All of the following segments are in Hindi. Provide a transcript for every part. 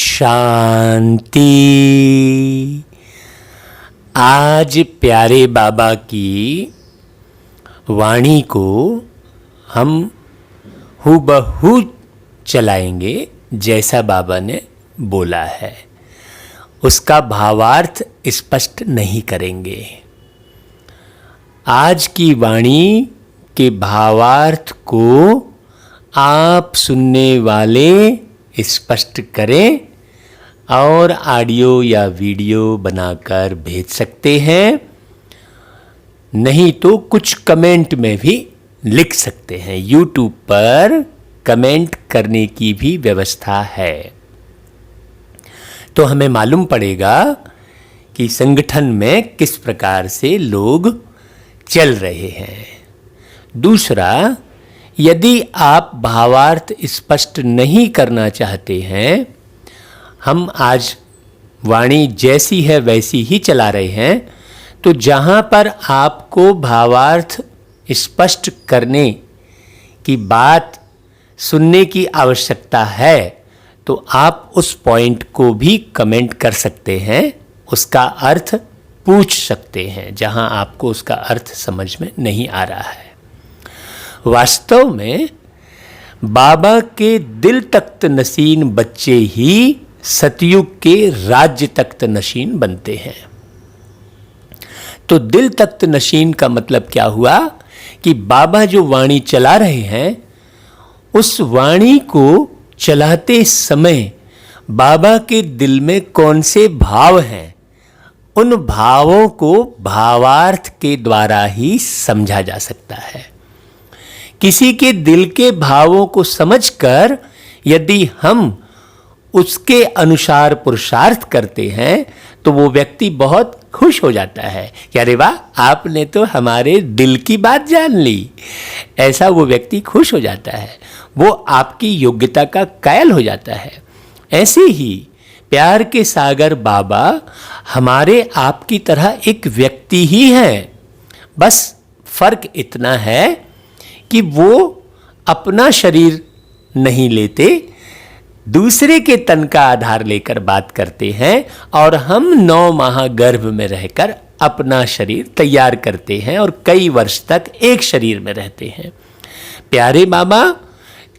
शांति। आज प्यारे बाबा की वाणी को हम हूबहू चलाएंगे जैसा बाबा ने बोला है, उसका भावार्थ स्पष्ट नहीं करेंगे। आज की वाणी के भावार्थ को आप सुनने वाले स्पष्ट करें और ऑडियो या वीडियो बनाकर भेज सकते हैं, नहीं तो कुछ कमेंट में भी लिख सकते हैं। यूट्यूब पर कमेंट करने की भी व्यवस्था है, तो हमें मालूम पड़ेगा कि संगठन में किस प्रकार से लोग चल रहे हैं। दूसरा, यदि आप भावार्थ स्पष्ट नहीं करना चाहते हैं, हम आज वाणी जैसी है वैसी ही चला रहे हैं, तो जहाँ पर आपको भावार्थ स्पष्ट करने की बात सुनने की आवश्यकता है, तो आप उस पॉइंट को भी कमेंट कर सकते हैं, उसका अर्थ पूछ सकते हैं जहाँ आपको उसका अर्थ समझ में नहीं आ रहा है। वास्तव में बाबा के दिल तख्त नशीन बच्चे ही सतयुग के राज्य तख्त नशीन बनते हैं। तो दिल तख्त नशीन का मतलब क्या हुआ कि बाबा जो वाणी चला रहे हैं, उस वाणी को चलाते समय बाबा के दिल में कौन से भाव हैं, उन भावों को भावार्थ के द्वारा ही समझा जा सकता है। किसी के दिल के भावों को समझकर यदि हम उसके अनुसार पुरुषार्थ करते हैं, तो वो व्यक्ति बहुत खुश हो जाता है कि अरे वाह, आपने तो हमारे दिल की बात जान ली। ऐसा वो व्यक्ति खुश हो जाता है, वो आपकी योग्यता का कायल हो जाता है। ऐसे ही प्यार के सागर बाबा हमारे आपकी तरह एक व्यक्ति ही हैं, बस फर्क इतना है कि वो अपना शरीर नहीं लेते, दूसरे के तन का आधार लेकर बात करते हैं, और हम 9 माह गर्भ में रहकर अपना शरीर तैयार करते हैं और कई वर्ष तक एक शरीर में रहते हैं। प्यारे बाबा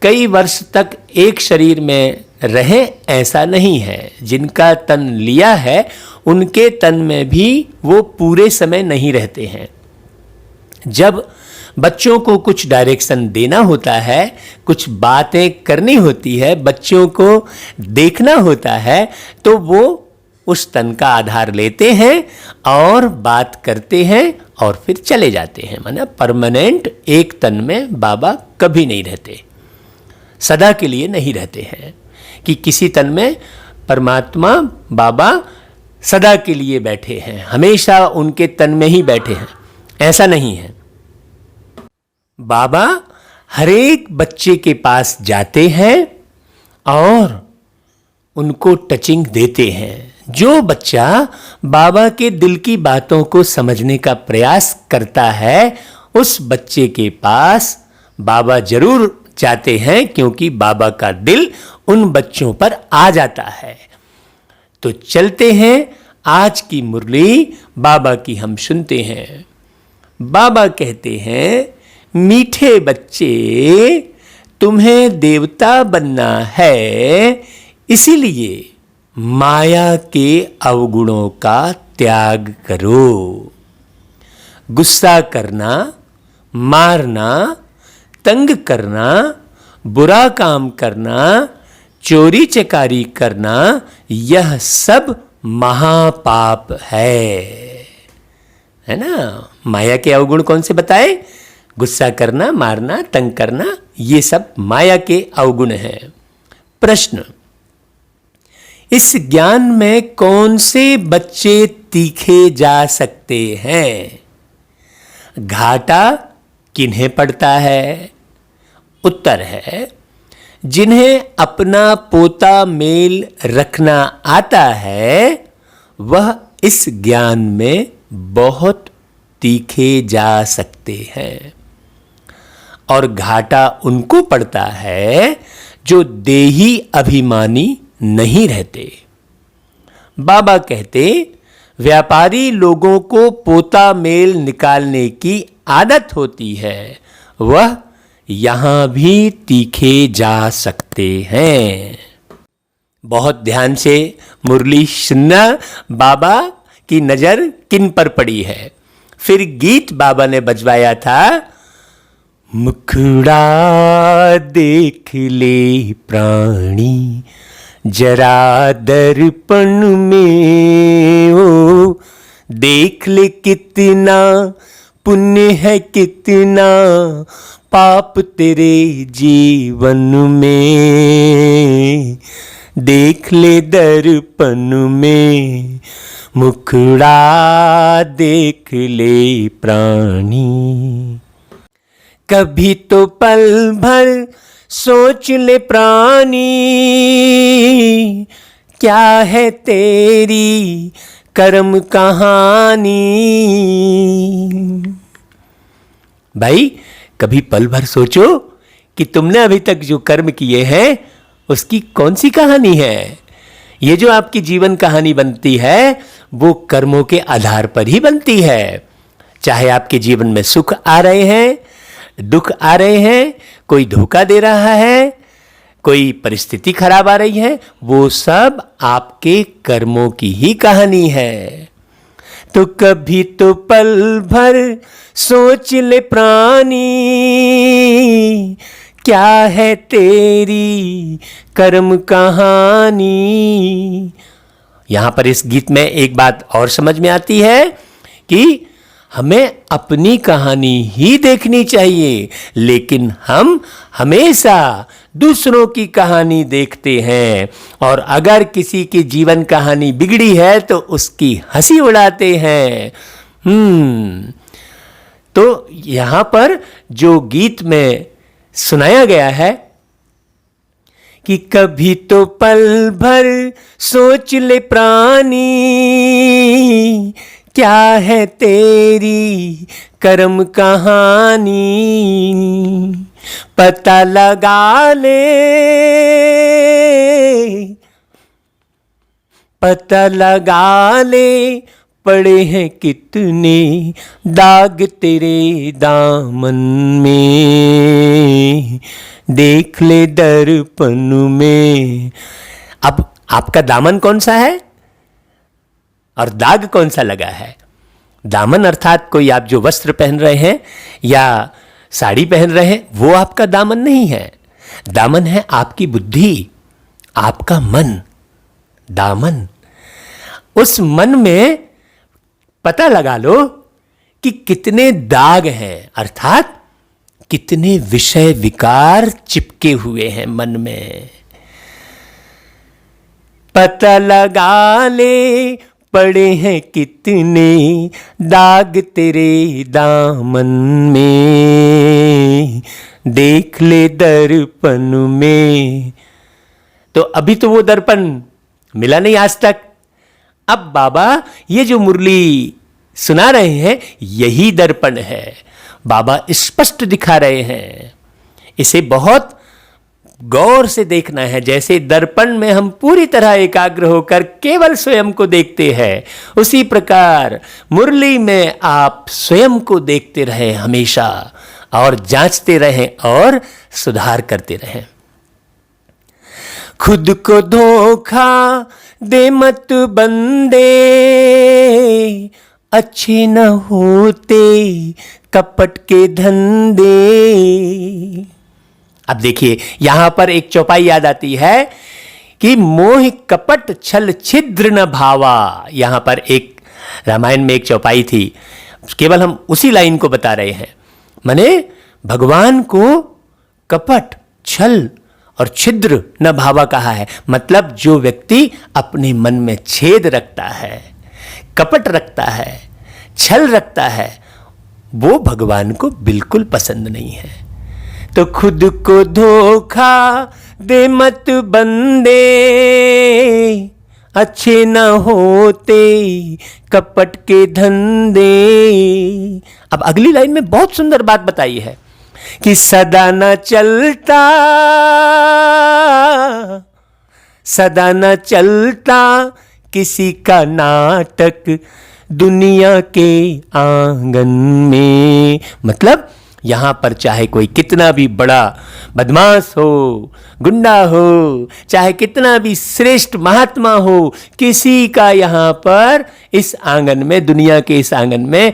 कई वर्ष तक एक शरीर में रहे ऐसा नहीं है। जिनका तन लिया है उनके तन में भी वो पूरे समय नहीं रहते हैं। जब बच्चों को कुछ डायरेक्शन देना होता है, कुछ बातें करनी होती है, बच्चों को देखना होता है, तो वो उस तन का आधार लेते हैं और बात करते हैं और फिर चले जाते हैं। माना परमानेंट एक तन में बाबा कभी नहीं रहते, सदा के लिए नहीं रहते हैं कि किसी तन में परमात्मा बाबा सदा के लिए बैठे हैं, हमेशा उनके तन में ही बैठे हैं, ऐसा नहीं है। बाबा हरेक बच्चे के पास जाते हैं और उनको टचिंग देते हैं। जो बच्चा बाबा के दिल की बातों को समझने का प्रयास करता है, उस बच्चे के पास बाबा जरूर जाते हैं, क्योंकि बाबा का दिल उन बच्चों पर आ जाता है। तो चलते हैं, आज की मुरली बाबा की हम सुनते हैं। बाबा कहते हैं, मीठे बच्चे, तुम्हें देवता बनना है, इसीलिए माया के अवगुणों का त्याग करो। गुस्सा करना, मारना, तंग करना, बुरा काम करना, चोरी चकारी करना, यह सब महापाप है ना। माया के अवगुण कौन से बताए? गुस्सा करना, मारना, तंग करना, ये सब माया के अवगुण हैं। प्रश्न, इस ज्ञान में कौन से बच्चे तीखे जा सकते हैं? घाटा किन्हें पड़ता है? उत्तर है, जिन्हें अपना पोता मेल रखना आता है, वह इस ज्ञान में बहुत तीखे जा सकते हैं। और घाटा उनको पड़ता है जो देही अभिमानी नहीं रहते। बाबा कहते, व्यापारी लोगों को पोता मेल निकालने की आदत होती है, वह यहां भी तीखे जा सकते हैं। बहुत ध्यान से मुरली सुनना, बाबा की नजर किन पर पड़ी है। फिर गीत बाबा ने बजवाया था, मुखड़ा देख ले प्राणी जरा दर्पण में, ओ देख ले कितना पुण्य है, कितना पाप तेरे जीवन में, देख ले दर्पण में, मुखड़ा देख ले प्राणी। कभी तो पल भर सोच ले प्राणी, क्या है तेरी कर्म कहानी। भाई, कभी पल भर सोचो कि तुमने अभी तक जो कर्म किए हैं उसकी कौन सी कहानी है। ये जो आपकी जीवन कहानी बनती है वो कर्मों के आधार पर ही बनती है। चाहे आपके जीवन में सुख आ रहे हैं, दुख आ रहे हैं, कोई धोखा दे रहा है, कोई परिस्थिति खराब आ रही है, वो सब आपके कर्मों की ही कहानी है। तो कभी तो पल भर सोच ले प्राणी, क्या है तेरी कर्म कहानी। यहां पर इस गीत में एक बात और समझ में आती है कि हमें अपनी कहानी ही देखनी चाहिए, लेकिन हम हमेशा दूसरों की कहानी देखते हैं, और अगर किसी की जीवन कहानी बिगड़ी है तो उसकी हंसी उड़ाते हैं। तो यहां पर जो गीत में सुनाया गया है कि कभी तो पल भर सोच ले प्राणी, क्या है तेरी कर्म कहानी। पता लगा ले, पता लगा ले, पड़े हैं कितने दाग तेरे दामन में, देख ले दर्पण में। अब आपका दामन कौन सा है और दाग कौन सा लगा है। दामन अर्थात कोई आप जो वस्त्र पहन रहे हैं या साड़ी पहन रहे हैं वो आपका दामन नहीं है। दामन है आपकी बुद्धि, आपका मन। दामन, उस मन में पता लगा लो कि कितने दाग हैं, अर्थात कितने विषय विकार चिपके हुए हैं मन में। पता लगा ले, पड़े हैं कितने दाग तेरे दामन में, देख ले दर्पण में। तो अभी तो वो दर्पण मिला नहीं आज तक। अब बाबा ये जो मुरली सुना रहे हैं यही दर्पण है। बाबा स्पष्ट दिखा रहे हैं, इसे बहुत गौर से देखना है। जैसे दर्पण में हम पूरी तरह एकाग्र होकर केवल स्वयं को देखते हैं, उसी प्रकार मुरली में आप स्वयं को देखते रहें हमेशा, और जांचते रहें और सुधार करते रहें। खुद को धोखा दे मत बंदे, अच्छे न होते कपट के धंधे। अब देखिए यहां पर एक चौपाई याद आती है कि मोह कपट छल छिद्र न भावा। यहां पर एक रामायण में एक चौपाई थी, केवल हम उसी लाइन को बता रहे हैं। माने भगवान को कपट, छल और छिद्र न भावा कहा है। मतलब जो व्यक्ति अपने मन में छेद रखता है, कपट रखता है, छल रखता है, वो भगवान को बिल्कुल पसंद नहीं है। तो खुद को धोखा दे मत बंदे, अच्छे न होते कपट के धंधे। अब अगली लाइन में बहुत सुंदर बात बताई है कि सदा न चलता सदा न चलता किसी का नाटक दुनिया के आंगन में। मतलब यहाँ पर चाहे कोई कितना भी बड़ा बदमाश हो, गुंडा हो, चाहे कितना भी श्रेष्ठ महात्मा हो, किसी का यहाँ पर इस आंगन में, दुनिया के इस आंगन में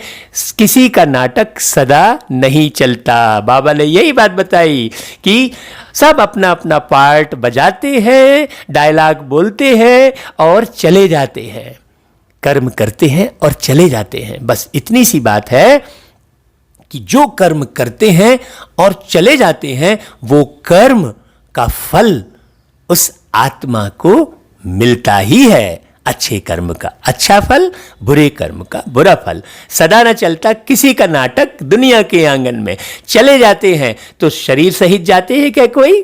किसी का नाटक सदा नहीं चलता। बाबा ने यही बात बताई कि सब अपना अपना पार्ट बजाते हैं, डायलॉग बोलते हैं और चले जाते हैं, कर्म करते हैं और चले जाते हैं। बस इतनी सी बात है कि जो कर्म करते हैं और चले जाते हैं, वो कर्म का फल उस आत्मा को मिलता ही है। अच्छे कर्म का अच्छा फल, बुरे कर्म का बुरा फल। सदा न चलता किसी का नाटक दुनिया के आंगन में। चले जाते हैं तो शरीर सहित जाते हैं क्या कोई?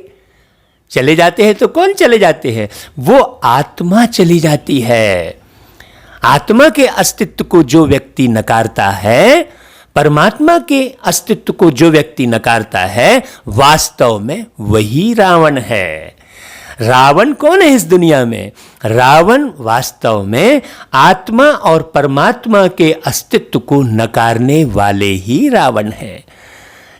चले जाते हैं तो कौन चले जाते हैं? वो आत्मा चली जाती है। आत्मा के अस्तित्व को जो व्यक्ति नकारता है, परमात्मा के अस्तित्व को जो व्यक्ति नकारता है, वास्तव में वही रावण है। रावण कौन है इस दुनिया में? रावण वास्तव में आत्मा और परमात्मा के अस्तित्व को नकारने वाले ही रावण है।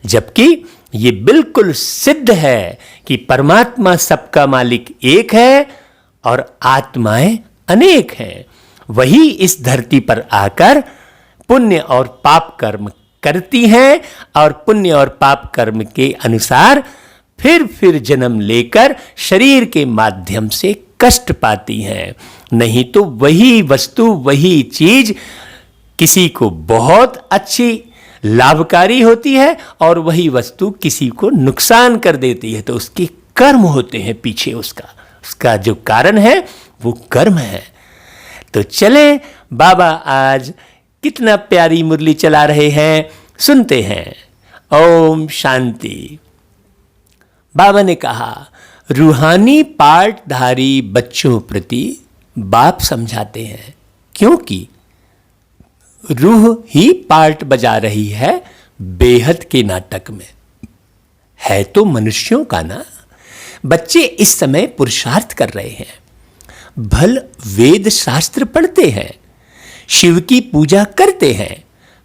जबकि ये बिल्कुल सिद्ध है कि परमात्मा सबका मालिक एक है और आत्माएं अनेक हैं। वही इस धरती पर आकर पुण्य और पाप कर्म करती हैं और पुण्य और पाप कर्म के अनुसार फिर जन्म लेकर शरीर के माध्यम से कष्ट पाती हैं। नहीं तो वही वस्तु, वही चीज किसी को बहुत अच्छी लाभकारी होती है और वही वस्तु किसी को नुकसान कर देती है। तो उसके कर्म होते हैं पीछे, उसका जो कारण है वो कर्म है। तो चले, बाबा आज कितना प्यारी मुरली चला रहे हैं, सुनते हैं। ओम शांति। बाबा ने कहा, रूहानी पाठधारी बच्चों प्रति बाप समझाते हैं, क्योंकि रूह ही पार्ट बजा रही है बेहद के नाटक में। है तो मनुष्यों का ना। बच्चे इस समय पुरुषार्थ कर रहे हैं, भल वेद शास्त्र पढ़ते हैं, शिव की पूजा करते हैं,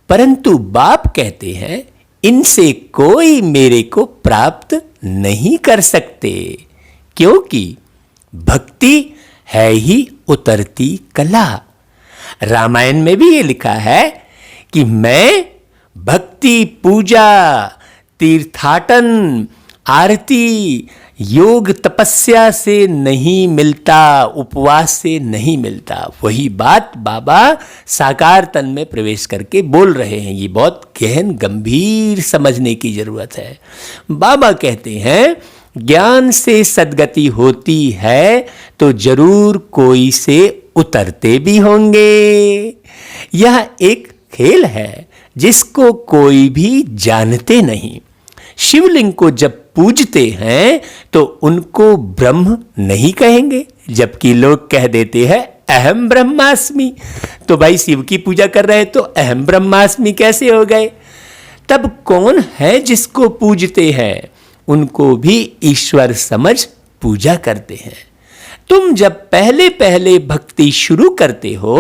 परंतु बाप कहते हैं इनसे कोई मेरे को प्राप्त नहीं कर सकते, क्योंकि भक्ति है ही उतरती कला। रामायण में भी ये लिखा है कि मैं भक्ति, पूजा, तीर्थाटन, आरती, योग तपस्या से नहीं मिलता, उपवास से नहीं मिलता। वही बात बाबा साकार तन में प्रवेश करके बोल रहे हैं। ये बहुत गहन गंभीर समझने की जरूरत है। बाबा कहते हैं ज्ञान से सद्गति होती है तो जरूर कोई से उतरते भी होंगे। यह एक खेल है जिसको कोई भी जानते नहीं। शिवलिंग को जब पूजते हैं तो उनको ब्रह्म नहीं कहेंगे, जबकि लोग कह देते हैं अहम ब्रह्मास्मि। तो भाई शिव की पूजा कर रहे हैं तो अहम ब्रह्मास्मि कैसे हो गए? तब कौन है जिसको पूजते हैं? उनको भी ईश्वर समझ पूजा करते हैं। तुम जब पहले पहले भक्ति शुरू करते हो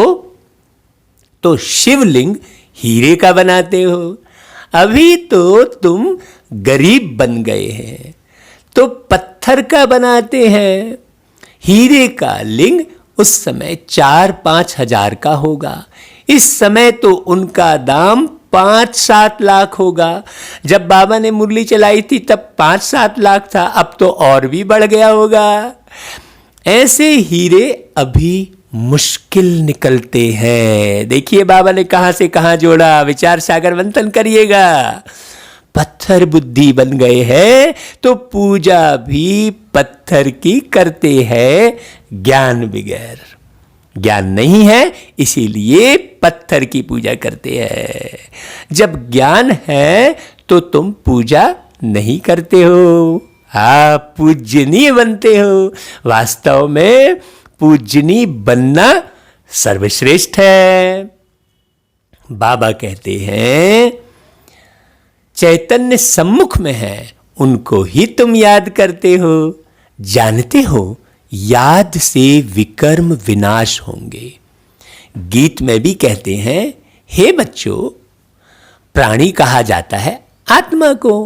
तो शिवलिंग हीरे का बनाते हो। अभी तो तुम गरीब बन गए हैं तो पत्थर का बनाते हैं। हीरे का लिंग उस समय 4-5 हजार का होगा। इस समय तो उनका दाम 5-7 लाख होगा। जब बाबा ने मुरली चलाई थी तब 5-7 लाख था, अब तो और भी बढ़ गया होगा। ऐसे हीरे अभी मुश्किल निकलते हैं। देखिए बाबा ने कहां से कहां जोड़ा, विचार सागर मंथन करिएगा। पत्थर बुद्धि बन गए हैं तो पूजा भी पत्थर की करते हैं, ज्ञान बगैर। ज्ञान नहीं है इसीलिए पत्थर की पूजा करते हैं। जब ज्ञान है तो तुम पूजा नहीं करते हो, आप पूजनीय बनते हो। वास्तव में पूजनीय बनना सर्वश्रेष्ठ है। बाबा कहते हैं चैतन्य सम्मुख में है, उनको ही तुम याद करते हो। जानते हो याद से विकर्म विनाश होंगे। गीत में भी कहते हैं, हे बच्चों, प्राणी कहा जाता है आत्मा को।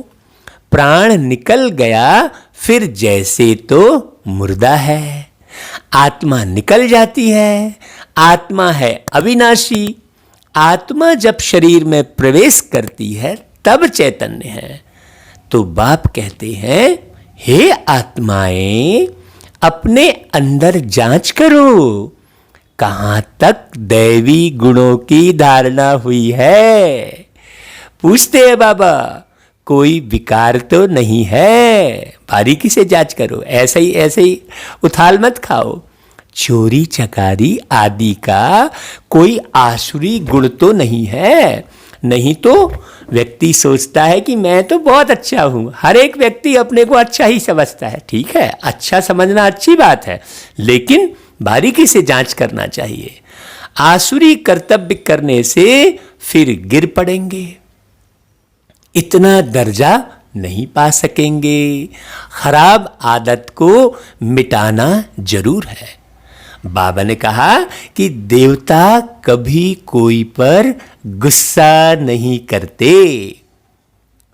प्राण निकल गया फिर जैसे तो मुर्दा है। आत्मा निकल जाती है। आत्मा है अविनाशी। आत्मा जब शरीर में प्रवेश करती है तब चैतन्य है। तो बाप कहते हैं, हे आत्माएं, अपने अंदर जांच करो, कहां तक दैवी गुणों की धारणा हुई है। पूछते हैं बाबा, कोई विकार तो नहीं है? बारीकी से जांच करो, ऐसे ही उथाल मत खाओ। चोरी चकारी आदि का कोई आसुरी गुण तो नहीं है। नहीं तो व्यक्ति सोचता है कि मैं तो बहुत अच्छा हूं। हर एक व्यक्ति अपने को अच्छा ही समझता है। ठीक है, अच्छा समझना अच्छी बात है, लेकिन बारीकी से जांच करना चाहिए। आसुरी कर्तव्य करने से फिर गिर पड़ेंगे, इतना दर्जा नहीं पा सकेंगे। खराब आदत को मिटाना जरूर है। बाबा ने कहा कि देवता कभी कोई पर गुस्सा नहीं करते।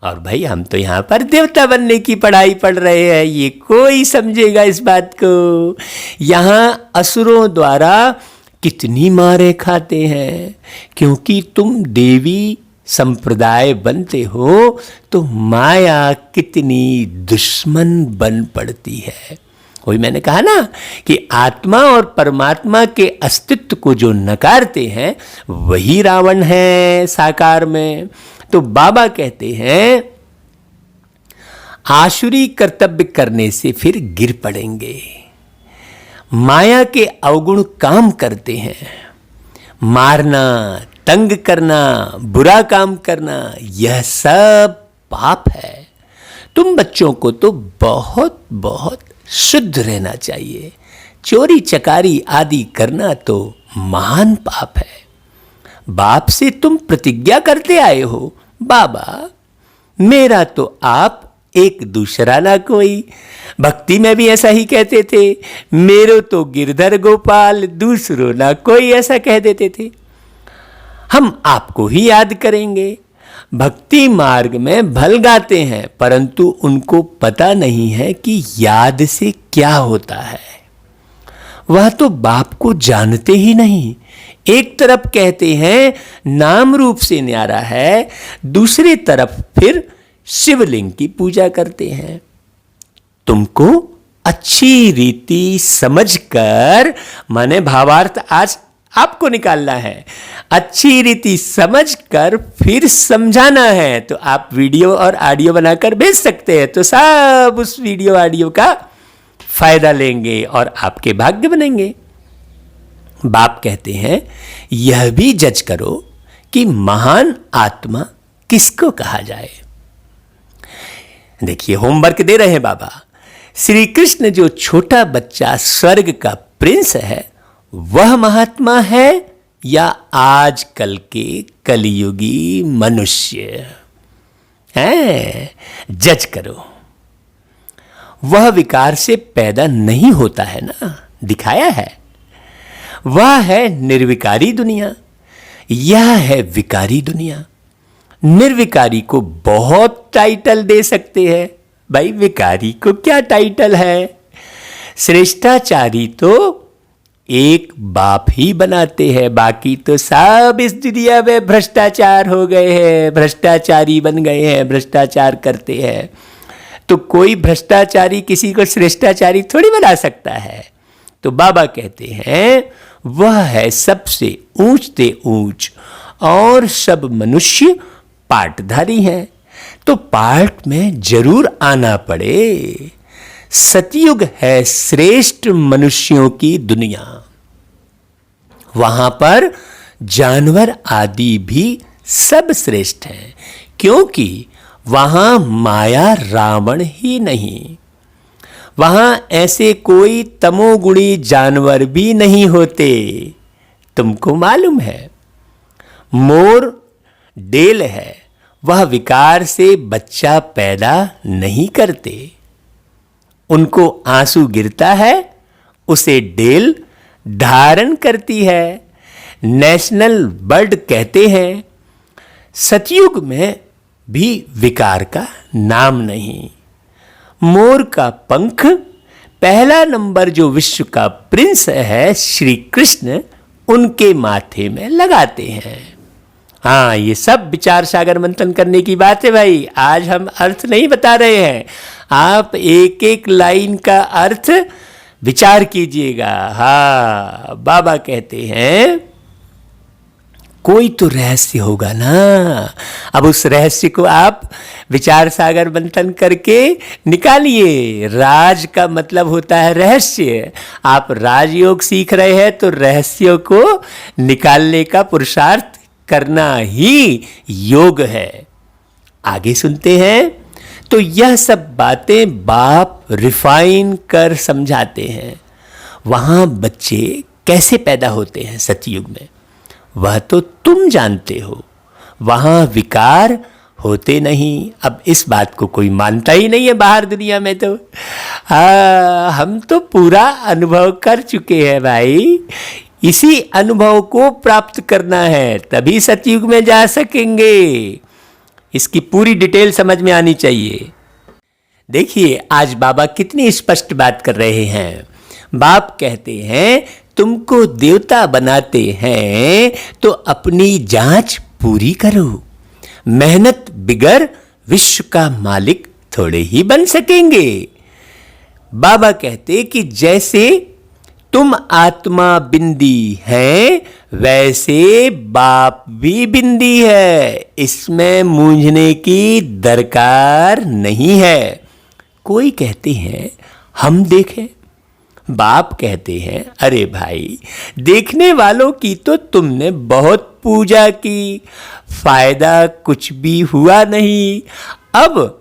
और भाई, हम तो यहां पर देवता बनने की पढ़ाई पढ़ रहे हैं, ये कोई समझेगा इस बात को। यहां असुरों द्वारा कितनी मारे खाते हैं, क्योंकि तुम देवी संप्रदाय बनते हो तो माया कितनी दुश्मन बन पड़ती है। वही मैंने कहा ना कि आत्मा और परमात्मा के अस्तित्व को जो नकारते हैं वही रावण है साकार में। तो बाबा कहते हैं, आसुरी कर्तव्य करने से फिर गिर पड़ेंगे। माया के अवगुण काम करते हैं। मारना, तंग करना, बुरा काम करना, यह सब पाप है। तुम बच्चों को तो बहुत बहुत शुद्ध रहना चाहिए। चोरी चकारी आदि करना तो महान पाप है। बाप से तुम प्रतिज्ञा करते आए हो, बाबा मेरा तो आप एक दूसरा ना कोई। भक्ति में भी ऐसा ही कहते थे, मेरो तो गिरधर गोपाल दूसरो ना कोई, ऐसा कह देते थे। हम आपको ही याद करेंगे। भक्ति मार्ग में भल गाते हैं, परंतु उनको पता नहीं है कि याद से क्या होता है। वह तो बाप को जानते ही नहीं। एक तरफ कहते हैं नाम रूप से न्यारा है, दूसरी तरफ फिर शिवलिंग की पूजा करते हैं। तुमको अच्छी रीति समझकर, माने भावार्थ आज आपको निकालना है, अच्छी रीति समझकर फिर समझाना है। तो आप वीडियो और ऑडियो बनाकर भेज सकते हैं, तो सब उस वीडियो ऑडियो का फायदा लेंगे और आपके भाग्य बनेंगे। बाप कहते हैं, यह भी जज करो कि महान आत्मा किसको कहा जाए। देखिए, होमवर्क दे रहे हैं बाबा। श्री कृष्ण जो छोटा बच्चा स्वर्ग का प्रिंस है, वह महात्मा है या आजकल के कलियुगी मनुष्य है? जज करो। वह विकार से पैदा नहीं होता है ना, दिखाया है। वह है निर्विकारी दुनिया, यह है विकारी दुनिया। निर्विकारी को बहुत टाइटल दे सकते हैं, भाई विकारी को क्या टाइटल है? श्रेष्ठाचारी तो एक बाप ही बनाते हैं, बाकी तो सब इस दुनिया में भ्रष्टाचार हो गए हैं, भ्रष्टाचारी बन गए हैं, भ्रष्टाचार करते हैं। तो कोई भ्रष्टाचारी किसी को श्रेष्ठाचारी थोड़ी बना सकता है। तो बाबा कहते हैं, वह है सबसे ऊंचते ऊंच और सब मनुष्य पाटधारी हैं। तो पाठ में जरूर आना पड़े। सतयुग है श्रेष्ठ मनुष्यों की दुनिया। वहां पर जानवर आदि भी सब श्रेष्ठ हैं, क्योंकि वहां माया रावण ही नहीं। वहां ऐसे कोई तमोगुणी जानवर भी नहीं होते। तुमको मालूम है, मोर डेल है, वह विकार से बच्चा पैदा नहीं करते। उनको आंसू गिरता है उसे डेल धारण करती है। नेशनल बर्ड कहते हैं। सतयुग में भी विकार का नाम नहीं। मोर का पंख, पहला नंबर जो विश्व का प्रिंस है श्री कृष्ण, उनके माथे में लगाते हैं। हाँ, ये सब विचार सागर मंथन करने की बात है भाई। आज हम अर्थ नहीं बता रहे हैं, आप एक एक लाइन का अर्थ विचार कीजिएगा। हाँ, बाबा कहते हैं कोई तो रहस्य होगा ना। अब उस रहस्य को आप विचार सागर मंथन करके निकालिए। राज का मतलब होता है रहस्य। आप राजयोग सीख रहे हैं तो रहस्यों को निकालने का पुरुषार्थ करना ही योग है। आगे सुनते हैं। तो यह सब बातें बाप रिफाइन कर समझाते हैं। वहां बच्चे कैसे पैदा होते हैं सतयुग में, वह तो तुम जानते हो। वहां विकार होते नहीं। अब इस बात को कोई मानता ही नहीं है बाहर दुनिया में। तो हम तो पूरा अनुभव कर चुके हैं भाई। इसी अनुभव को प्राप्त करना है, तभी सतयुग में जा सकेंगे। इसकी पूरी डिटेल समझ में आनी चाहिए। देखिए आज बाबा कितनी स्पष्ट बात कर रहे हैं। बाप कहते हैं तुमको देवता बनाते हैं तो अपनी जांच पूरी करो। मेहनत बिगर विश्व का मालिक थोड़े ही बन सकेंगे। बाबा कहते कि जैसे तुम आत्मा बिंदी है, वैसे बाप भी बिंदी है। इसमें मूंझने की दरकार नहीं है। कोई कहते हैं हम देखें, बाप कहते हैं अरे भाई, देखने वालों की तो तुमने बहुत पूजा की, फायदा कुछ भी हुआ नहीं। अब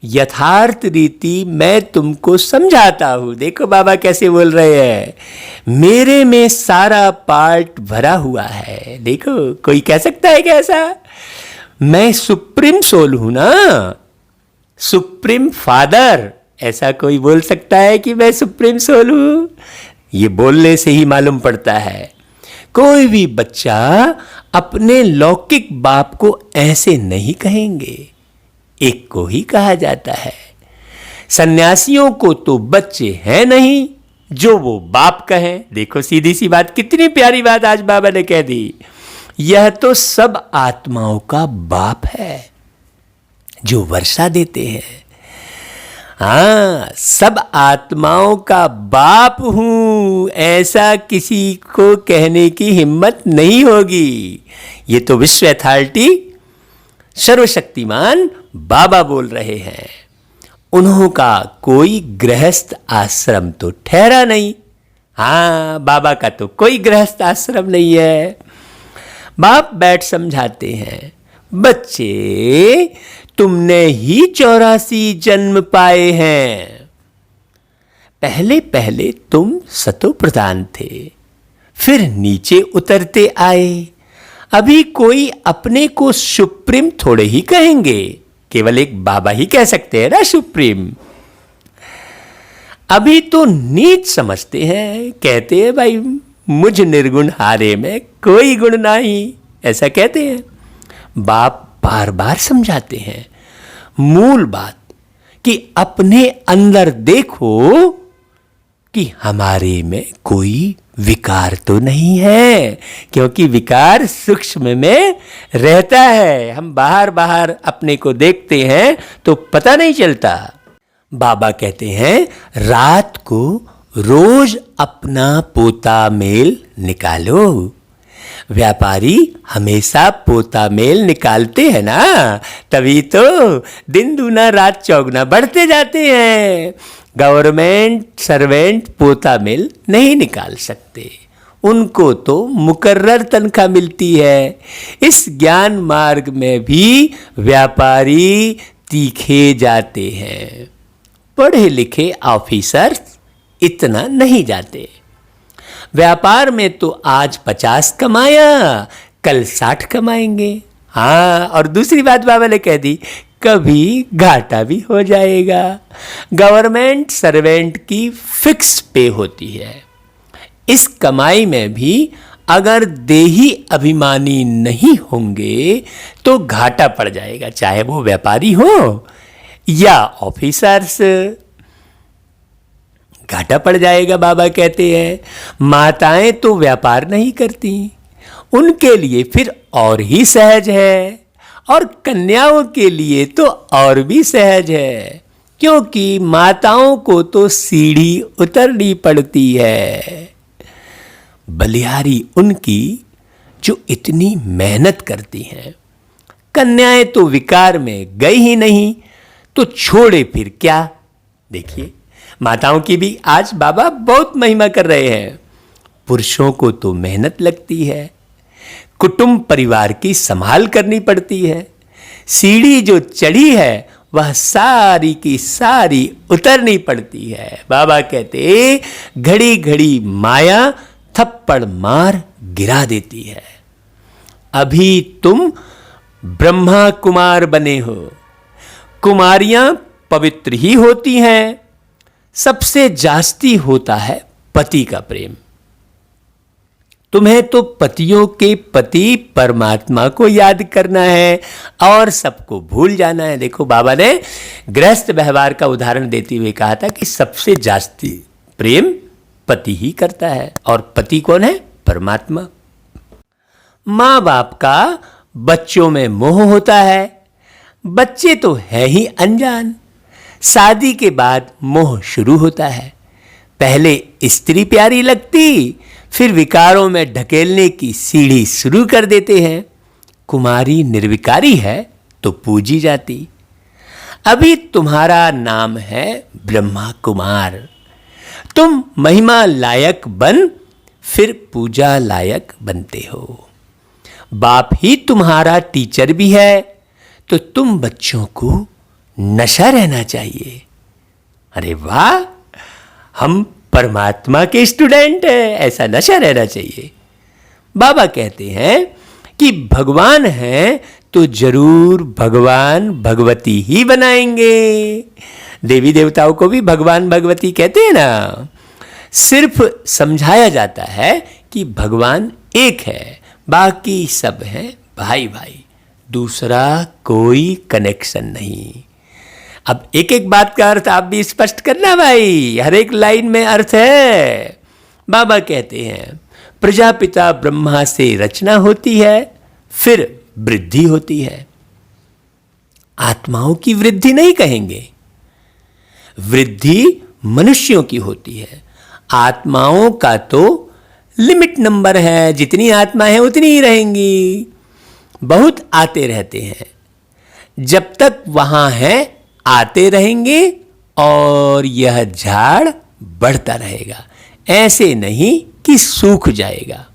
यथार्थ रीति मैं तुमको समझाता हूं। देखो बाबा कैसे बोल रहे हैं, मेरे में सारा पार्ट भरा हुआ है। देखो कोई कह सकता है क्या ऐसा? मैं सुप्रीम सोल हूं ना, सुप्रीम फादर। ऐसा कोई बोल सकता है कि मैं सुप्रीम सोल हूं? ये बोलने से ही मालूम पड़ता है। कोई भी बच्चा अपने लौकिक बाप को ऐसे नहीं कहेंगे, एक को ही कहा जाता है। सन्यासियों को तो बच्चे हैं नहीं जो वो बाप कहें। देखो सीधी सी बात, कितनी प्यारी बात आज बाबा ने कह दी। यह तो सब आत्माओं का बाप है जो वर्षा देते हैं। हाँ, सब आत्माओं का बाप हूं, ऐसा किसी को कहने की हिम्मत नहीं होगी। ये तो विश्व अथॉरिटी सर्वशक्तिमान बाबा बोल रहे हैं। उन्हों का कोई गृहस्थ आश्रम तो ठहरा नहीं। हाँ, बाबा का तो कोई गृहस्थ आश्रम नहीं है। बाप बैठ समझाते हैं, बच्चे तुमने ही 84 जन्म पाए हैं। पहले पहले तुम सतो प्रधान थे, फिर नीचे उतरते आए। अभी कोई अपने को सुप्रीम थोड़े ही कहेंगे, केवल एक बाबा ही कह सकते हैं ना सुप्रीम। अभी तो नीच समझते हैं, कहते हैं भाई मुझ निर्गुण हारे में कोई गुण नहीं, ऐसा कहते हैं। बाप बार बार समझाते हैं मूल बात कि अपने अंदर देखो कि हमारे में कोई विकार तो नहीं है, क्योंकि विकार सूक्ष्म में रहता है। हम बाहर बाहर अपने को देखते हैं तो पता नहीं चलता। बाबा कहते हैं रात को रोज अपना पोता मेल निकालो। व्यापारी हमेशा पोता मेल निकालते हैं ना, तभी तो दिन दूना रात चौगुना बढ़ते जाते हैं। गवर्नमेंट सर्वेंट पोता मेल नहीं निकाल सकते, उनको तो मुकर्रर तनख्वाह मिलती है। इस ज्ञान मार्ग में भी व्यापारी तीखे जाते हैं, पढ़े लिखे ऑफिसर इतना नहीं जाते। व्यापार में तो आज 50 कमाया, कल 60 कमाएंगे। हाँ, और दूसरी बात बाबा ने कह दी, कभी घाटा भी हो जाएगा। गवर्नमेंट सर्वेंट की फिक्स पे होती है, इस कमाई में भी अगर देही अभिमानी नहीं होंगे तो घाटा पड़ जाएगा, चाहे वो व्यापारी हो या ऑफिसर्स, घाटा पड़ जाएगा। बाबा कहते हैं माताएं तो व्यापार नहीं करती, उनके लिए फिर और ही सहज है, और कन्याओं के लिए तो और भी सहज है, क्योंकि माताओं को तो सीढ़ी उतरनी पड़ती है। बलिहारी उनकी जो इतनी मेहनत करती हैं। कन्याएं तो विकार में गई ही नहीं, तो छोड़े फिर क्या। देखिए माताओं की भी आज बाबा बहुत महिमा कर रहे हैं। पुरुषों को तो मेहनत लगती है, कुटुंब परिवार की संभाल करनी पड़ती है, सीढ़ी जो चढ़ी है वह सारी की सारी उतरनी पड़ती है। बाबा कहते घड़ी घड़ी माया थप्पड़ मार गिरा देती है। अभी तुम ब्रह्मा कुमार बने हो। कुमारियां पवित्र ही होती हैं। सबसे जास्ती होता है पति का प्रेम। तुम्हें तो पतियों के पति परमात्मा को याद करना है और सबको भूल जाना है। देखो बाबा ने गृहस्थ व्यवहार का उदाहरण देते हुए कहा था कि सबसे जास्ती प्रेम पति ही करता है, और पति कौन है? परमात्मा। माँ बाप का बच्चों में मोह होता है। बच्चे तो है ही अनजान। शादी के बाद मोह शुरू होता है। पहले स्त्री प्यारी लगती, फिर विकारों में ढकेलने की सीढ़ी शुरू कर देते हैं। कुमारी निर्विकारी है तो पूजी जाती। अभी तुम्हारा नाम है ब्रह्मा कुमार। तुम महिमा लायक बन, फिर पूजा लायक बनते हो। बाप ही तुम्हारा टीचर भी है, तो तुम बच्चों को नशा रहना चाहिए। अरे वाह, हम परमात्मा के स्टूडेंट हैं, ऐसा नशा रहना चाहिए। बाबा कहते हैं कि भगवान हैं तो जरूर भगवान भगवती ही बनाएंगे। देवी देवताओं को भी भगवान भगवती कहते हैं ना। सिर्फ समझाया जाता है कि भगवान एक है, बाकी सब हैं भाई भाई, दूसरा कोई कनेक्शन नहीं। अब एक एक बात का अर्थ आप भी स्पष्ट करना भाई, हर एक लाइन में अर्थ है। बाबा कहते हैं प्रजापिता ब्रह्मा से रचना होती है, फिर वृद्धि होती है। आत्माओं की वृद्धि नहीं कहेंगे, वृद्धि मनुष्यों की होती है। आत्माओं का तो लिमिट नंबर है, जितनी आत्मा है उतनी ही रहेंगी। बहुत आते रहते हैं, जब तक वहां है आते रहेंगे और यह झाड़ बढ़ता रहेगा, ऐसे नहीं कि सूख जाएगा।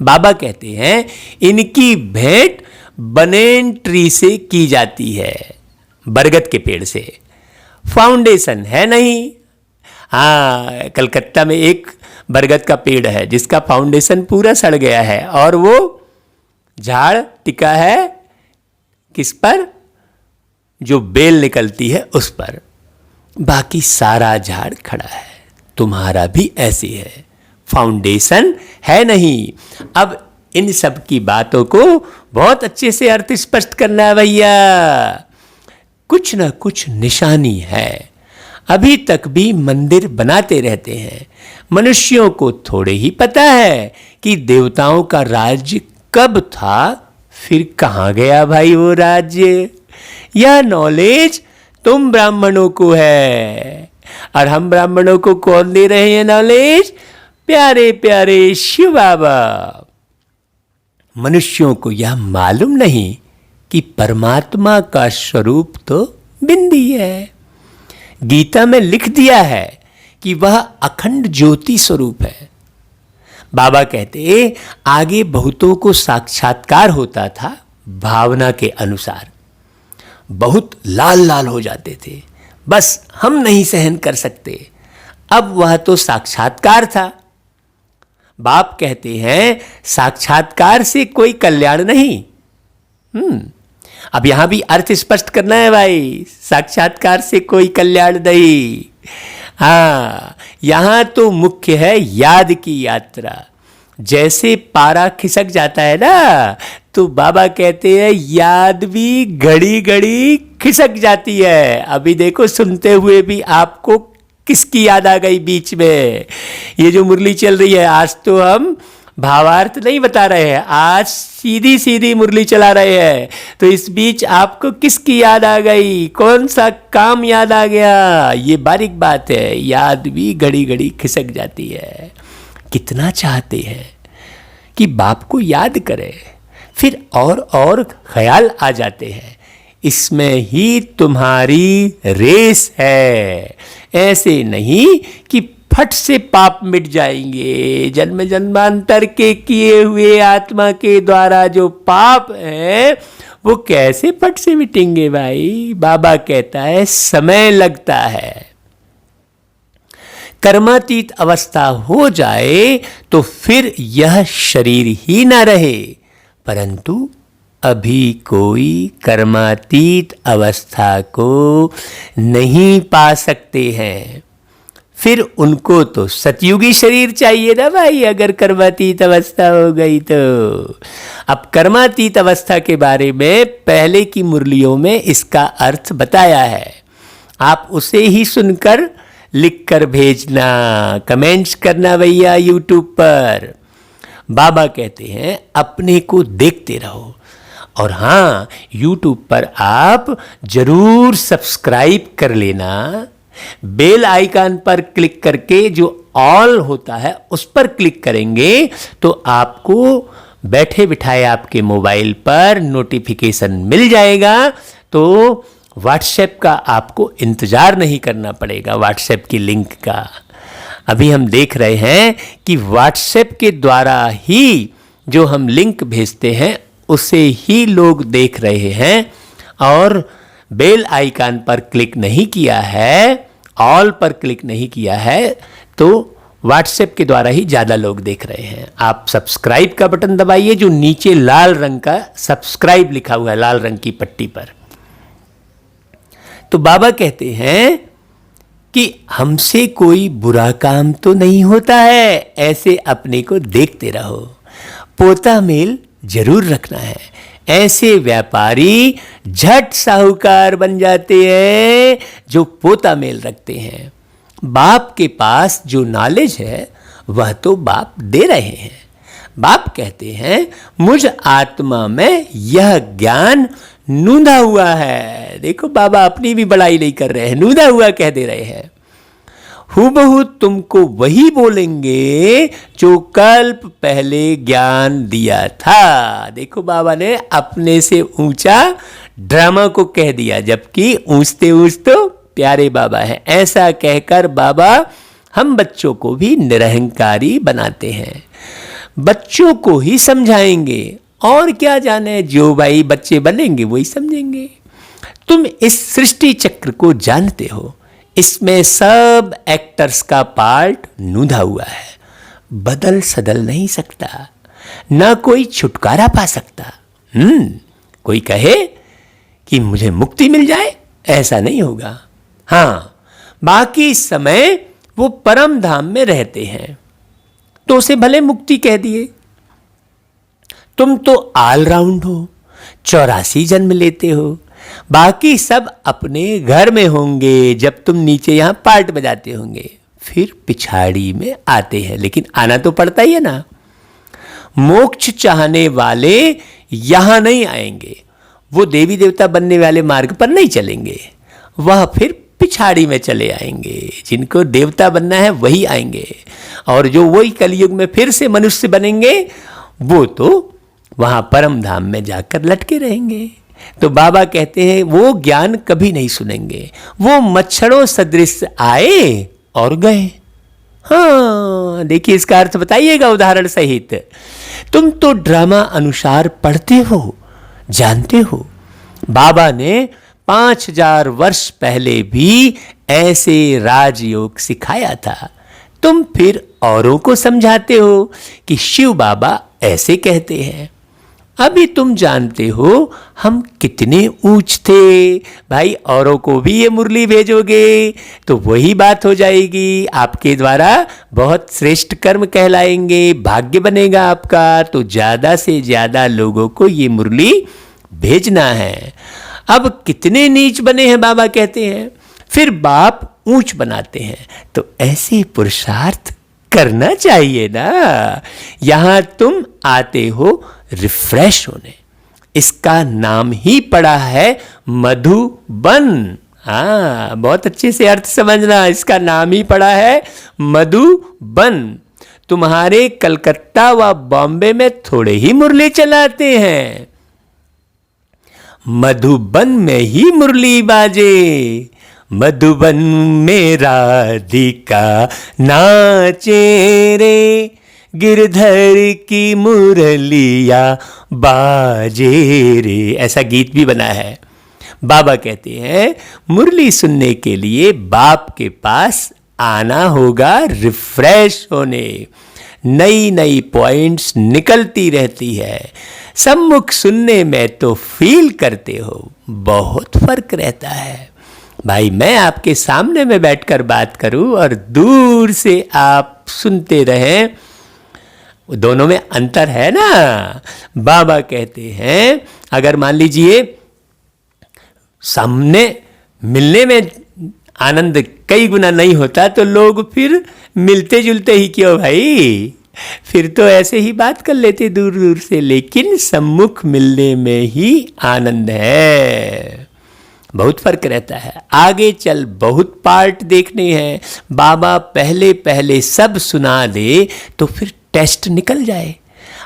बाबा कहते हैं इनकी भेंट बनेन ट्री से की जाती है, बरगद के पेड़ से। फाउंडेशन है नहीं। हाँ, कलकत्ता में एक बरगद का पेड़ है जिसका फाउंडेशन पूरा सड़ गया है, और वो झाड़ टिका है किस पर? जो बेल निकलती है उस पर। बाकी सारा झाड़ खड़ा है। तुम्हारा भी ऐसे है, फाउंडेशन है नहीं। अब इन सब की बातों को बहुत अच्छे से अर्थ स्पष्ट करना है भैया। कुछ न कुछ निशानी है। अभी तक भी मंदिर बनाते रहते हैं। मनुष्यों को थोड़े ही पता है कि देवताओं का राज्य कब था, फिर कहाँ गया भाई वो राज्य। यह नॉलेज तुम ब्राह्मणों को है, और हम ब्राह्मणों को कौन दे रहे हैं नॉलेज? प्यारे प्यारे शिव बाबा। मनुष्यों को यह मालूम नहीं कि परमात्मा का स्वरूप तो बिंदी है। गीता में लिख दिया है कि वह अखंड ज्योति स्वरूप है। बाबा कहते आगे बहुतों को साक्षात्कार होता था भावना के अनुसार, बहुत लाल लाल हो जाते थे, बस हम नहीं सहन कर सकते। अब वह तो साक्षात्कार था। बाप कहते हैं साक्षात्कार से कोई कल्याण नहीं। अब यहां भी अर्थ स्पष्ट करना है भाई, साक्षात्कार से कोई कल्याण नहीं। हाँ, यहाँ तो मुख्य है याद की यात्रा। जैसे पारा खिसक जाता है ना, तो बाबा कहते हैं याद भी घड़ी घड़ी खिसक जाती है। अभी देखो, सुनते हुए भी आपको किसकी याद आ गई बीच में? ये जो मुरली चल रही है, आज तो हम भावार्थ नहीं बता रहे हैं, आज सीधी सीधी मुरली चला रहे हैं। तो इस बीच आपको किसकी याद आ गई? कौन सा काम याद आ गया? ये बारीक बात है, याद भी घड़ी घड़ी खिसक जाती है। कितना चाहते हैं कि बाप को याद करें, फिर और ख्याल आ जाते हैं। इसमें ही तुम्हारी रेस है। ऐसे नहीं कि फट से पाप मिट जाएंगे। जन्म जन्मांतर के किए हुए आत्मा के द्वारा जो पाप है, वो कैसे फट से मिटेंगे भाई? बाबा कहता है समय लगता है। कर्मातीत अवस्था हो जाए तो फिर यह शरीर ही न रहे, परंतु अभी कोई कर्मातीत अवस्था को नहीं पा सकते हैं। फिर उनको तो सतयुगी शरीर चाहिए ना भाई, अगर कर्मातीत अवस्था हो गई तो। अब कर्मातीत अवस्था के बारे में पहले की मुरलियों में इसका अर्थ बताया है, आप उसे ही सुनकर लिख कर भेजना, कमेंट्स करना भैया यूट्यूब पर। बाबा कहते हैं अपने को देखते रहो। और हाँ, यूट्यूब पर आप जरूर सब्सक्राइब कर लेना। बेल आइकन पर क्लिक करके जो ऑल होता है उस पर क्लिक करेंगे तो आपको बैठे बिठाए आपके मोबाइल पर नोटिफिकेशन मिल जाएगा। तो व्हाट्सएप का आपको इंतजार नहीं करना पड़ेगा, व्हाट्सएप की लिंक का। अभी हम देख रहे हैं कि व्हाट्सएप के द्वारा ही जो हम लिंक भेजते हैं उसे ही लोग देख रहे हैं, और बेल आइकन पर क्लिक नहीं किया है, ऑल पर क्लिक नहीं किया है, तो व्हाट्सएप के द्वारा ही ज़्यादा लोग देख रहे हैं। आप सब्सक्राइब का बटन दबाइए, जो नीचे लाल रंग का सब्सक्राइब लिखा हुआ है, लाल रंग की पट्टी पर। तो बाबा कहते हैं कि हमसे कोई बुरा काम तो नहीं होता है, ऐसे अपने को देखते रहो। पोता मेल जरूर रखना है। ऐसे व्यापारी झट साहूकार बन जाते हैं जो पोता मेल रखते हैं। बाप के पास जो नॉलेज है वह तो बाप दे रहे हैं। बाप कहते हैं मुझ आत्मा में यह ज्ञान नूंधा हुआ है। देखो, बाबा अपनी भी बड़ाई नहीं कर रहे हैं, नूंधा हुआ कह दे रहे हैं। हूबहू तुमको वही बोलेंगे जो कल्प पहले ज्ञान दिया था। देखो, बाबा ने अपने से ऊंचा ड्रामा को कह दिया, जबकि ऊंचते ऊंच तो प्यारे बाबा हैं। ऐसा कहकर बाबा हम बच्चों को भी निरहंकारी बनाते हैं। बच्चों को ही समझाएंगे, और क्या जाने, जो भाई बच्चे बनेंगे वही समझेंगे। तुम इस सृष्टि चक्र को जानते हो, इसमें सब एक्टर्स का पार्ट नूंधा हुआ है, बदल सदल नहीं सकता, ना कोई छुटकारा पा सकता। कोई कहे कि मुझे मुक्ति मिल जाए, ऐसा नहीं होगा। हाँ, बाकी समय वो परम धाम में रहते हैं, तो उसे भले मुक्ति कह दिए। तुम तो ऑलराउंड हो, 84 जन्म लेते हो, बाकी सब अपने घर में होंगे जब तुम नीचे यहां पार्ट बजाते होंगे, फिर पिछाड़ी में आते हैं, लेकिन आना तो पड़ता ही है ना। मोक्ष चाहने वाले यहां नहीं आएंगे, वो देवी देवता बनने वाले मार्ग पर नहीं चलेंगे, वह फिर पिछाड़ी में चले आएंगे। जिनको देवता बनना है वही आएंगे, और जो वही कलयुग में फिर से मनुष्य बनेंगे वो तो वहां परम धाम में जाकर लटके रहेंगे। तो बाबा कहते हैं वो ज्ञान कभी नहीं सुनेंगे, वो मच्छरों सदृश आए और गए। हाँ, देखिए इसका अर्थ बताइएगा उदाहरण सहित। तुम तो ड्रामा अनुसार पढ़ते हो, जानते हो, बाबा ने 5000 वर्ष पहले भी ऐसे राजयोग सिखाया था। तुम फिर औरों को समझाते हो कि शिव बाबा ऐसे कहते हैं। अभी तुम जानते हो हम कितने ऊंच थे। भाई औरों को भी ये मुरली भेजोगे तो वही बात हो जाएगी, आपके द्वारा बहुत श्रेष्ठ कर्म कहलाएंगे, भाग्य बनेगा आपका। तो ज़्यादा से ज़्यादा लोगों को ये मुरली भेजना है। अब कितने नीच बने हैं बाबा कहते हैं, फिर बाप ऊंच बनाते हैं। तो ऐसे पुरुषार्थ करना चाहिए ना। यहां तुम आते हो रिफ्रेश होने, इसका नाम ही पड़ा है मधुबन। हाँ, बहुत अच्छे से अर्थ समझना, इसका नाम ही पड़ा है मधुबन। तुम्हारे कलकत्ता व बॉम्बे में थोड़े ही मुरली चलाते हैं, मधुबन में ही मुरली बाजे। मधुबन में राधिका नाचे रे, गिरधर की मुरलिया बाजे रे, ऐसा गीत भी बना है। बाबा कहते हैं मुरली सुनने के लिए बाप के पास आना होगा रिफ्रेश होने। नई नई पॉइंट्स निकलती रहती है, सम्मुख सुनने में तो फील करते हो, बहुत फर्क रहता है। भाई मैं आपके सामने में बैठकर बात करूं और दूर से आप सुनते रहें, दोनों में अंतर है ना। बाबा कहते हैं अगर मान लीजिए सामने मिलने में आनंद कई गुना नहीं होता तो लोग फिर मिलते जुलते ही क्यों भाई, फिर तो ऐसे ही बात कर लेते दूर दूर से। लेकिन सम्मुख मिलने में ही आनंद है, बहुत फर्क रहता है। आगे चल बहुत पार्ट देखने हैं, बाबा पहले पहले सब सुना दे तो फिर टेस्ट निकल जाए।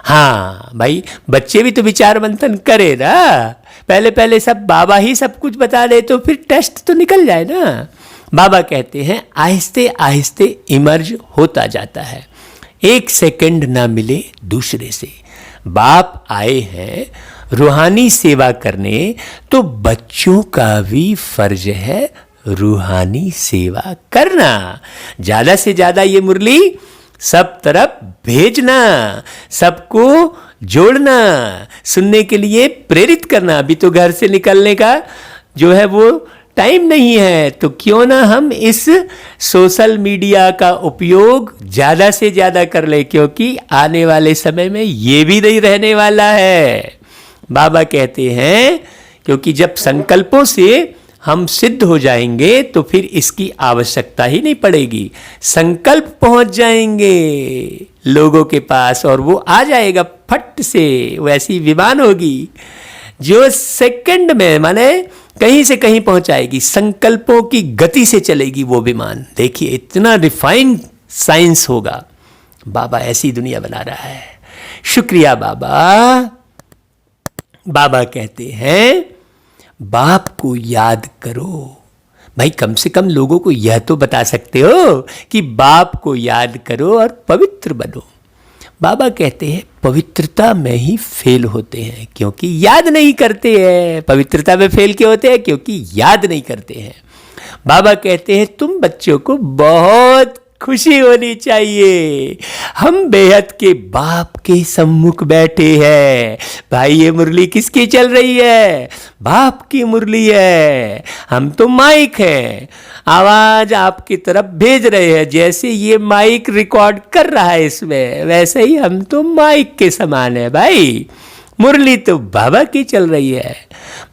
हाँ भाई, बच्चे भी तो विचार मंथन करे ना, पहले पहले सब बाबा ही सब कुछ बता दे तो फिर टेस्ट तो निकल जाए ना। बाबा कहते हैं आहिस्ते आहिस्ते इमर्ज होता जाता है, एक सेकंड ना मिले दूसरे से। बाप आए हैं रूहानी सेवा करने, तो बच्चों का भी फर्ज है रूहानी सेवा करना। ज़्यादा से ज़्यादा ये मुरली सब तरफ भेजना, सबको जोड़ना, सुनने के लिए प्रेरित करना। अभी तो घर से निकलने का जो है वो टाइम नहीं है, तो क्यों ना हम इस सोशल मीडिया का उपयोग ज़्यादा से ज़्यादा कर ले, क्योंकि आने वाले समय में ये भी नहीं रहने वाला है। बाबा कहते हैं क्योंकि जब संकल्पों से हम सिद्ध हो जाएंगे तो फिर इसकी आवश्यकता ही नहीं पड़ेगी। संकल्प पहुंच जाएंगे लोगों के पास और वो आ जाएगा फट से, वैसी विमान होगी जो सेकंड में माने कहीं से कहीं पहुंचाएगी। संकल्पों की गति से चलेगी वो विमान। देखिए इतना रिफाइंड साइंस होगा। बाबा ऐसी दुनिया बना रहा है। शुक्रिया बाबा। बाबा कहते हैं बाप को याद करो। भाई कम से कम लोगों को यह तो बता सकते हो कि बाप को याद करो और पवित्र बनो। बाबा कहते हैं पवित्रता में ही फेल होते हैं क्योंकि याद नहीं करते हैं। पवित्रता में फेल क्यों होते हैं? क्योंकि याद नहीं करते हैं। बाबा कहते हैं तुम बच्चों को बहुत खुशी होनी चाहिए, हम बेहद के बाप के सम्मुख बैठे हैं। भाई ये मुरली किसकी चल रही है? बाप की मुरली है। हम तो माइक हैं, आवाज आपकी तरफ भेज रहे हैं। जैसे ये माइक रिकॉर्ड कर रहा है इसमें, वैसे ही हम तो माइक के समान है। भाई मुरली तो बाबा की चल रही है।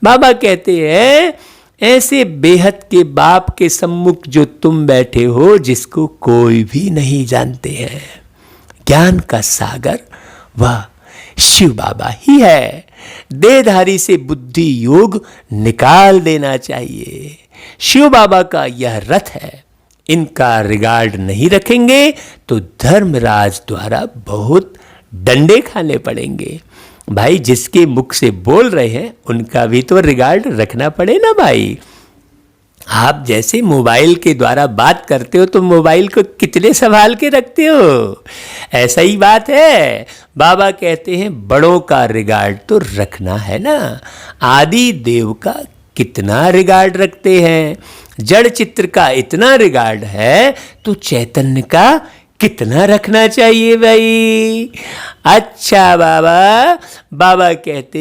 बाबा कहते हैं ऐसे बेहद के बाप के सम्मुख जो तुम बैठे हो, जिसको कोई भी नहीं जानते हैं, ज्ञान का सागर वह शिव बाबा ही है। देहधारी से बुद्धि योग निकाल देना चाहिए। शिव बाबा का यह रथ है, इनका रिगार्ड नहीं रखेंगे तो धर्मराज द्वारा बहुत डंडे खाने पड़ेंगे। भाई जिसके मुख से बोल रहे हैं उनका भी तो रिगार्ड रखना पड़े ना। भाई आप जैसे मोबाइल के द्वारा बात करते हो तो मोबाइल को कितने संभाल के रखते हो, ऐसा ही बात है। बाबा कहते हैं बड़ों का रिगार्ड तो रखना है ना। आदि देव का कितना रिगार्ड रखते हैं, जड़ चित्र का इतना रिगार्ड है तो चैतन्य का कितना रखना चाहिए भाई? अच्छा बाबा, बाबा कहते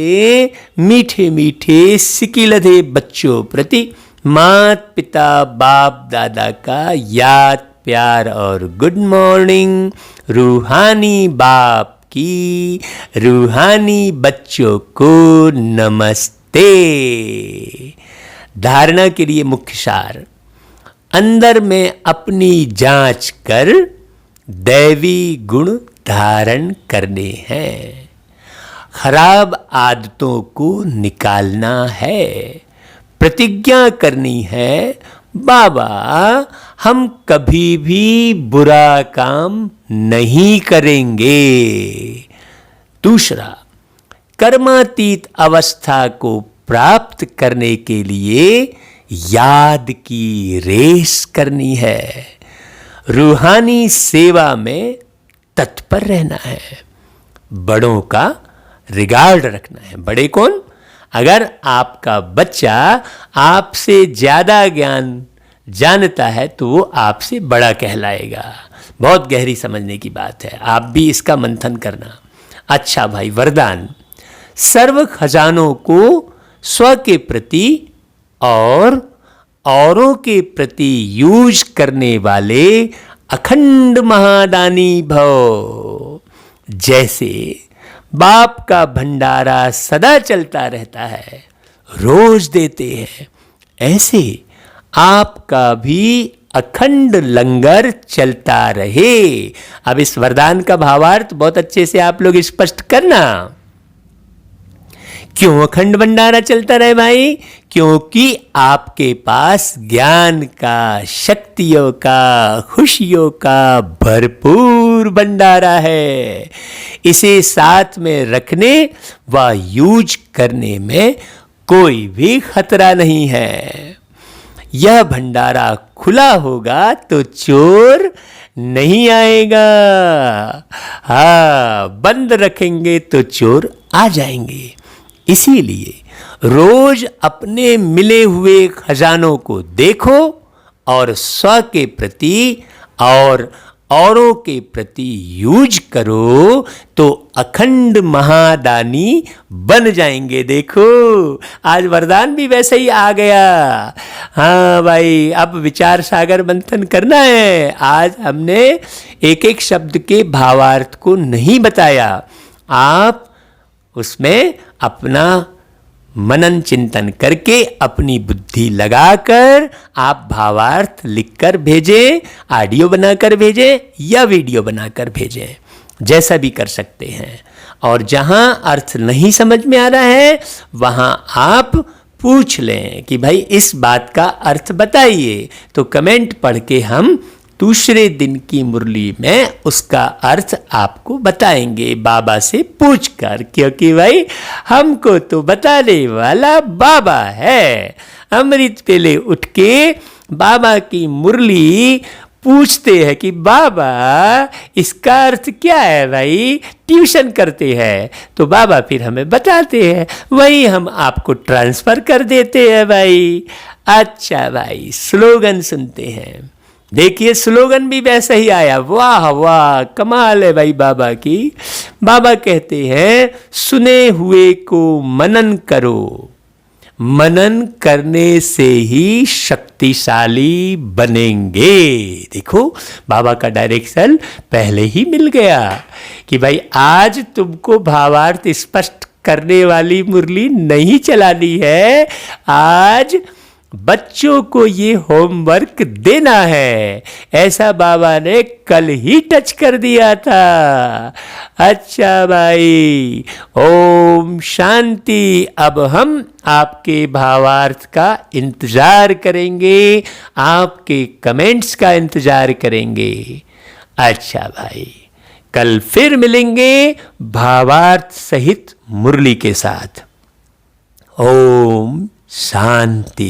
मीठे मीठे सिकिलधे बच्चों प्रति मात पिता बाप दादा का याद प्यार और गुड मॉर्निंग। रूहानी बाप की रूहानी बच्चों को नमस्ते। धारणा के लिए मुख्य सार, अंदर में अपनी जांच कर दैवी गुण धारण करने हैं। खराब आदतों को निकालना है। प्रतिज्ञा करनी है, बाबा हम कभी भी बुरा काम नहीं करेंगे। दूसरा, कर्मातीत अवस्था को प्राप्त करने के लिए याद की रेस करनी है। रूहानी सेवा में तत्पर रहना है। बड़ों का रिगार्ड रखना है। बड़े कौन? अगर आपका बच्चा आपसे ज़्यादा ज्ञान जानता है तो वो आपसे बड़ा कहलाएगा। बहुत गहरी समझने की बात है, आप भी इसका मंथन करना। अच्छा भाई, वरदान, सर्व खजानों को स्व के प्रति और औरों के प्रति यूज करने वाले अखंड महादानी भव। जैसे बाप का भंडारा सदा चलता रहता है, रोज देते हैं, ऐसे आपका भी अखंड लंगर चलता रहे। अब इस वरदान का भावार्थ बहुत अच्छे से आप लोग स्पष्ट करना। क्यों अखंड भंडारा चलता रहे भाई? क्योंकि आपके पास ज्ञान का, शक्तियों का, खुशियों का भरपूर भंडारा है। इसे साथ में रखने व यूज करने में कोई भी खतरा नहीं है। यह भंडारा खुला होगा तो चोर नहीं आएगा। हाँ, बंद रखेंगे तो चोर आ जाएंगे। इसीलिए रोज अपने मिले हुए खजानों को देखो और स्व के प्रति और औरों के प्रति यूज करो तो अखंड महादानी बन जाएंगे। देखो, आज वरदान भी वैसे ही आ गया। हाँ भाई, अब विचार सागर मंथन करना है। आज हमने एक एक शब्द के भावार्थ को नहीं बताया। आप उसमें अपना मनन चिंतन करके अपनी बुद्धि लगाकर आप भावार्थ लिखकर भेजें, ऑडियो बनाकर भेजें या वीडियो बनाकर भेजें, जैसा भी कर सकते हैं। और जहां अर्थ नहीं समझ में आ रहा है वहां आप पूछ लें कि भाई इस बात का अर्थ बताइए, तो कमेंट पढ़ के हम दूसरे दिन की मुरली में उसका अर्थ आपको बताएंगे बाबा से पूछकर, क्योंकि भाई हमको तो बताने वाला बाबा है। अमृत पेले उठ के बाबा की मुरली पूछते हैं कि बाबा इसका अर्थ क्या है भाई? ट्यूशन करते हैं तो बाबा फिर हमें बताते हैं, वही हम आपको ट्रांसफर कर देते हैं भाई। अच्छा भाई, स्लोगन सुनते हैं। देखिए, स्लोगन भी वैसा ही आया। वाह वाह, कमाल है भाई बाबा की। बाबा कहते हैं, सुने हुए को मनन करो, मनन करने से ही शक्तिशाली बनेंगे। देखो, बाबा का डायरेक्शन पहले ही मिल गया कि भाई आज तुमको भावार्थ स्पष्ट करने वाली मुरली नहीं चलानी है, आज बच्चों को ये होमवर्क देना है। ऐसा बाबा ने कल ही टच कर दिया था। अच्छा भाई, ओम शांति। अब हम आपके भावार्थ का इंतजार करेंगे, आपके कमेंट्स का इंतजार करेंगे। अच्छा भाई, कल फिर मिलेंगे भावार्थ सहित मुरली के साथ। ओम शांति।